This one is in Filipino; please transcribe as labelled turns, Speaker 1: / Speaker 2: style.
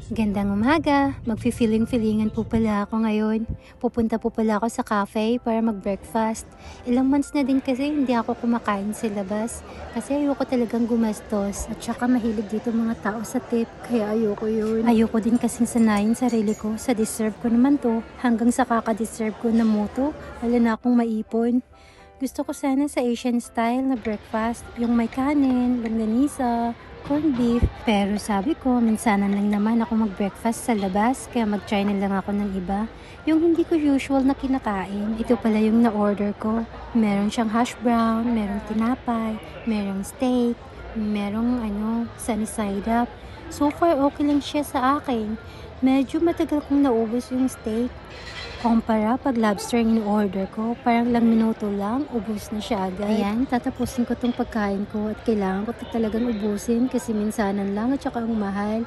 Speaker 1: Gandang umaga. Magfi-feeling-feelingan po pala ako ngayon. Pupunta po pala ako sa cafe para mag-breakfast. Ilang months na din kasi hindi ako kumakain sa labas. Kasi ayoko talagang gumastos. At saka mahilig dito mga tao sa tip. Kaya ayoko yun. Ayoko din kasing sanayin sarili ko. Sa deserve ko naman to. Hanggang sa kaka-deserve ko na moto, wala na akong maipon. Gusto ko sana sa Asian style na breakfast. Yung may kanin, langganisa, corned beef. Pero sabi ko, minsanan lang naman ako mag-breakfast sa labas, kaya mag-try na lang ako ng iba. Yung hindi ko usual na kinakain, ito pala yung na-order ko. Meron siyang hash brown, merong tinapay, merong steak, merong sunny side up. So far, okay lang siya sa akin. Medyo matagal kong naubos yung steak. Kumpara pag lobster yung in-order ko, parang lang minuto lang, ubos na siya agad. Ayan, tatapusin ko tong pagkain ko at kailangan ko talagang ubusin kasi minsanan lang at saka ang mahal.